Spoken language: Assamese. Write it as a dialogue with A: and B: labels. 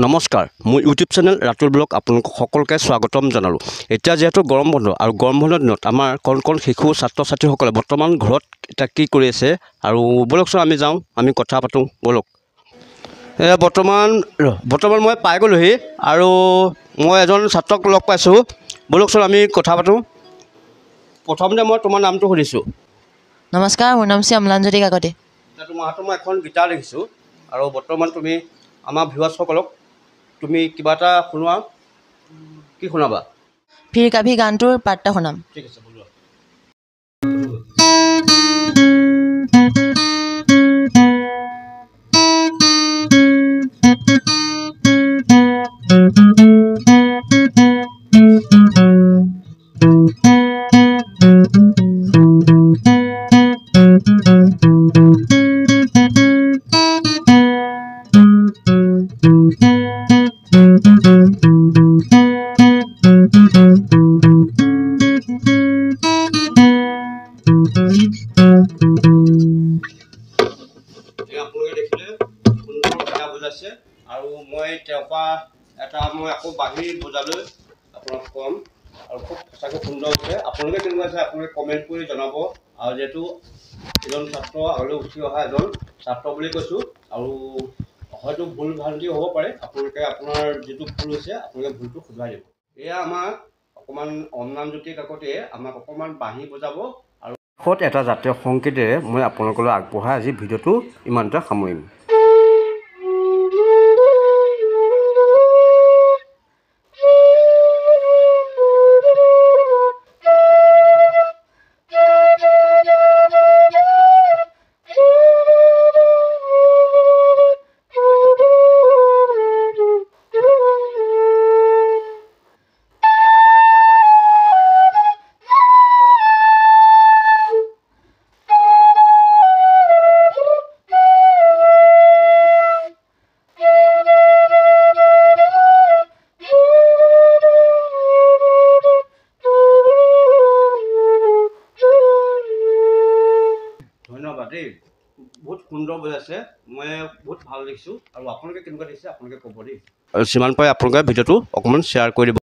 A: নমস্কাৰ মোৰ ইউটিউব চেনেল ৰাতুল ব্লগ আপোনালোক সকলোকে স্বাগতম জনালোঁ। এতিয়া যেহেতু গৰম বন্ধ আৰু গৰম বন্ধৰ দিনত আমাৰ কণ শিশু ছাত্ৰ ছাত্ৰীসকলে বৰ্তমান ঘৰত এতিয়া কি কৰি আছে আৰু বলকচোন আমি যাওঁ, আমি কথা পাতোঁ বলক। বৰ্তমান মই পাই গ'লোহি আৰু মই এজন ছাত্ৰক লগ পাইছোঁ। বলকচোন আমি কথা পাতোঁ। প্ৰথমতে মই তোমাৰ নামটো সুধিছোঁ।
B: নমস্কাৰ, মোৰ নাম শ্যামলাঞ্জলি কাকতি।
A: এতিয়া তোমাৰ হাতত মই এখন গীটাৰ দেখিছোঁ আৰু বৰ্তমান তুমি আমাৰ ভিউৱাৰ্ছসকলক তুমি কিবা এটা শুনোৱা, কি শুনাবা?
B: ফিৰ কাভি গানটোৰ পাৰ্ট এটা শুনাম।
A: ঠিক আছে বলোৱা। আপোনালোকে দেখিলে সুন্দৰ কথা বুজাইছে আৰু মই তেওঁৰ পৰা এটা মই আকৌ বাঢ়ি বুজালৈ আপোনাক ক'ম আৰু খুব সঁচাকৈ সুন্দৰ হৈছে। আপোনালোকে কেনেকুৱা আছে আপোনালোকে কমেণ্ট কৰি জনাব। আৰু যিহেতু এজন ছাত্ৰ আগলৈ উঠি অহা এজন ছাত্ৰ বুলি কৈছোঁ আৰু হয়তো ভুল ভ্ৰান্তি হ'ব পাৰে, আপোনালোকে আপোনাৰ যিটো ভুল হৈছে আপোনালোকে ভুলটো শুধৰাই দিব। এয়া আমাক অকণমান অম্লানজ্যোতি কাকতিয়ে আমাক অকণমান বাঢ়ি বুজাব আৰু শেষত এটা জাতীয় সংগীতেৰে মই আপোনালোকলৈ আগবঢ়াই আজি ভিডিঅ'টো ইমানতে সামৰিম। ধন্যবাদ দেই, বহুত সুন্দৰ বুজাইছে, মই বহুত ভাল দেখিছোঁ আৰু আপোনালোকে কেনেকুৱা দেখিছে আপোনালোকে ক'ব দেই। আৰু যিমান পাৰে আপোনালোকে ভিডিঅ'টো অকণমান শ্বেয়াৰ কৰি দিব।